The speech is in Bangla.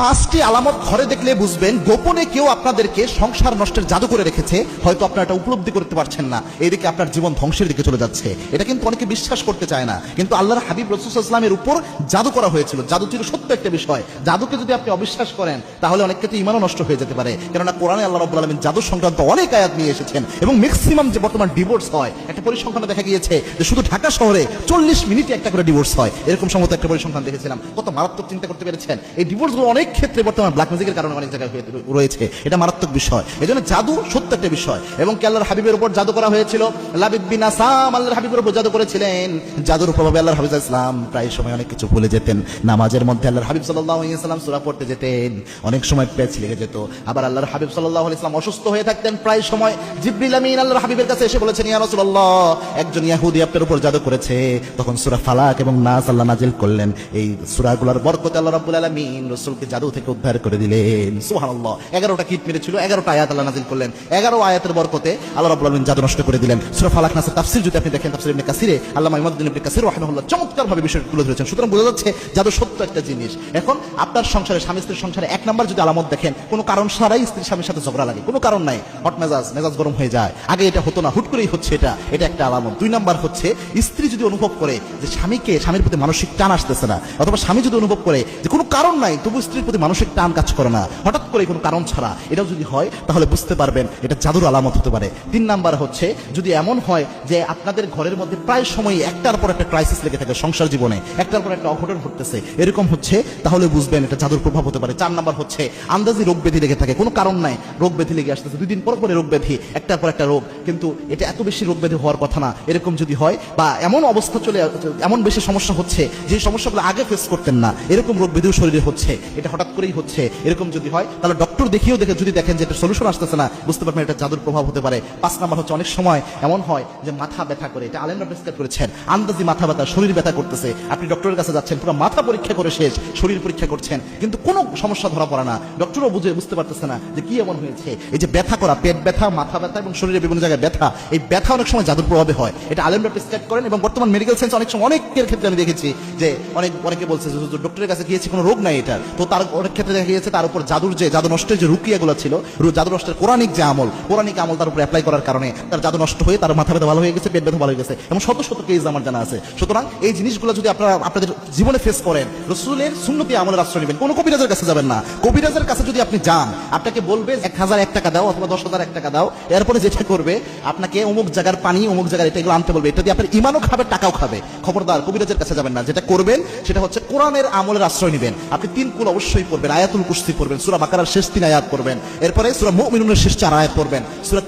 পাঁচটি আলামত ঘরে দেখলে বুঝবেন গোপনে কেউ আপনাদেরকে সংসার নষ্টের জাদু করে রেখেছে। হয়তো আপনারা এটা উপলব্ধি করতে পারছেন না, এইদিকে আপনার জীবন ধ্বংসের দিকে চলে যাচ্ছে। এটা কিন্তু অনেকে বিশ্বাস করতে চায় না, কিন্তু আল্লাহর হাবিব রাসূল সাল্লাল্লাহু আলাইহি ওয়াসাল্লামের উপর জাদু করা হয়েছিল। জাদু ছিল সত্য একটা বিষয়। জাদুকে যদি আপনি অবিশ্বাস করেন তাহলে অনেক ক্ষেত্রে ঈমানও নষ্ট হয়ে যেতে পারে। কেননা কোরআনে আল্লাহ রাব্বুল আলামিন জাদু সংক্রান্ত অনেক আয়াত নিয়ে এসেছেন, এবং ম্যাক্সিমাম যে বর্তমান ডিভোর্স হয়, একটা পরিসংখ্যানে দেখা গিয়েছে যে শুধু ঢাকা শহরে 40 মিনিটে একটা করে ডিভোর্স হয়। এরকম সম্ভবত একটা পরিসংখ্যান দেখেছিলাম। কত মারাত্মক, চিন্তা করতে পেরেছেন? এই ডিভোর্সগুলো অনেক ক্ষেত্রে বর্তমান ব্ল্যাক ম্যাজিকের কারণে অনেক জায়গায় রয়েছে। এটা মারাত্মক বিষয়। এজন্য জাদু সত্য একটা বিষয়। এবং কি আল্লাহর হাবিবের উপর জাদু করা হয়েছিল। লাবিদ বিন আসাম আল্লাহর হাবিবের উপর জাদু করেছিলেন। জাদুর প্রভাবে আল্লাহর হাবিব ইসলাম প্রায় সময় অনেক কিছু ভুলে যেতেন। নামাজের মধ্যে আল্লাহর হাবিব সাল্লাল্লাহু আলাইহি ওয়াসাল্লাম সূরা পড়তে যেতেন, অনেক সময় পেচ লেগে যেত। আবার আল্লাহর হাবিব সাল্লাল্লাহু আলাইহি ওয়াসাল্লাম অসুস্থ হয়ে থাকতেন। প্রায় সময় জিবরিল আমিন আল্লাহর হাবিবের কাছে এসে বলেছেন, ইয়া রাসূলুল্লাহ, একজন ইহুদি আপনার উপর জাদু করেছে। তখন সূরা ফালাক এবং নাস আল্লাহ নাজিল করলেন। এই সূরাগুলোর বরকতে আল্লাহ রাব্বুল আলামিন রাসূলকে জাদু থেকে উদ্ধার করে দিলেন। সুবহানাল্লাহ। 11টা কিট মেরেছিল, 11টা আয়াত আল্লাহ নাজিল করলেন। 11 আয়াতের বরকতে আল্লাহ রাব্বুল আলামিন জাদু নষ্ট করে দিলেন। সূরা ফালাক নাসের তাফসীর যদি আপনি দেখেন, তাফসীর ইবনে কাসিরে আল্লামা ইমামউদ্দিন ইবনে কাসির রাহিমাহুল্লাহ চমৎকারভাবে বিষয়টা তুলে ধরেছেন। সুতরাং বোঝা যাচ্ছে জাদু সত্য একটা জিনিস। এখন আপনার সংসারে, স্বামী স্ত্রীর সংসারে এক নাম্বার যদি আলামত দেখেন, কোনো কারণ ছাড়াই স্ত্রীর স্বামীর সাথে ঝগড়া লাগে, কোনো কারণ নাই, হট মেজাজ গরম হয়ে যায়, আগে এটা হতো না, হুট করেই হচ্ছে, এটা একটা আলামত। 2 নাম্বার হচ্ছে স্ত্রী যদি অনুভব করে যে স্বামীর প্রতি মানসিক টান আসতেছে না, অথবা স্বামী যদি অনুভব করে যে কোনো কারণ নাই তবু স্ত্রীর প্রতি মানসিক টান কাজ করে না, হঠাৎ করে কোনো কারণ ছাড়া, এটাও যদি হয় তাহলে বুঝতে পারবেন এটা জাদুর আলামত হতে পারে। 3 নাম্বার হচ্ছে যদি এমন হয় যে আপনাদের ঘরের মধ্যে প্রায় সময় একটার পর একটা ক্রাইসিস লেগে থাকে, সংসার জীবনে একটার পর একটা অঘটন ঘটতেছে, এরকম হচ্ছে, তাহলে বুঝবেন এটা জাদুর প্রভাব হতে পারে। 4 নাম্বার হচ্ছে আন্দাজি রোগ ব্যাধি লেগে থাকে, কোনো কারণ নাই, রোগ ব্যাধি লেগে আসতেছে, 2 দিন পর পরে রোগ ব্যাধি, একটার পর একটা রোগ, কিন্তু এটা এত বেশি রোগ ব্যাধি হওয়ার কথা না, এরকম যদি হয়, বা এমন অবস্থা এমন বেশি সমস্যা হচ্ছে যে সমস্যাগুলো আগে ফেস করতেন না, এরকম রোগ ব্যাধিও শরীরে হচ্ছে, এটা হঠাৎ করেই হচ্ছে, এরকম যদি হয় তাহলে ডক্টর দেখিয়েও যদি দেখেন যে এটা সলিউশন আসতেছে না, বুঝতে পারবেন এটা জাদুর প্রভাব হতে পারে। 5 নাম্বার হচ্ছে অনেক সময় এমন হয় যে মাথা ব্যথা করে, এটা আলেমরা প্রেসক্রাইব করেছেন, আন্দাজি মাথা ব্যথা, শরীর ব্যথা করতেছে, আপনি ডক্টরের কাছে যাচ্ছেন, পুরো মাথা পরীক্ষা করে শেষ, শরীর পরীক্ষা করছেন, কিন্তু কোনো সমস্যা ধরা পড়ে না, ডক্টরও বুঝতে পারতেছে না যে কি এমন হয়েছে। এই যে ব্যথা করা, পেট ব্যথা, মাথা ব্যথা এবং শরীরের বিভিন্ন জায়গায় ব্যথা, এই ব্যথা অনেক সময় জাদুর প্রভাবে হয়, এটা আলেমরা প্রেসক্রাইব করেন। এবং বর্তমান মেডিকেল সায়েন্স অনেক সময় অনেকের ক্ষেত্রে আমি দেখেছি যে অনেকে বলছে যে ডক্টরের কাছে গিয়েছি কোনো রোগ নাই এটা, তো তার অনেক ক্ষেত্রে দেখা গিয়েছে তার উপর জাদু নষ্টের যে রুকিয়াগুলো ছিল, জাদু নষ্টের কোরআনিক আমল তার উপর অ্যাপ্লাই করার কারণে তার জাদু নষ্ট হয়ে তার মাথা ব্যথা ভালো হয়ে গেছে, পেট ব্যথা ভালো হয়ে গেছে, এবং শত শত কেস আমার জানা আছে। সুতরাং এই জিনিসগুলো যদি আপনারা আপনাদের জীবনে ফেস করেন, রাসূলের সুন্নতি আমলের আশ্রয় নেবেন, কোনো কবিরাজের কাছে যাবেন না। কবিরাজের কাছে যদি আপনি যান, আপনাকে বলবে 1001 টাকা দাও অথবা 10,001 টাকা দাও, এরপরে যেটা করবে আপনাকে অমুক জায়গার পানি, অমুক জায়গার এগুলো আনতে বলবে, এটা দিয়ে আপনার ইমানও খাবে, টাকাও খাবে। খবরদার, কবিরাজের কাছে যাবেন না। যেটা করবেন সেটা হচ্ছে কোরআনের আমলের আশ্রয় নেবেন। আপনি 3 কুল অবশ্যই পড়বেন, আয়াতুল কুরসি পড়বেন, সূরা বাকারার শেষ 3 আয়াত পড়বেন, এরপরে সূরা মুমিনুনের শেষ 4 আয়াত পড়বেন, সূরা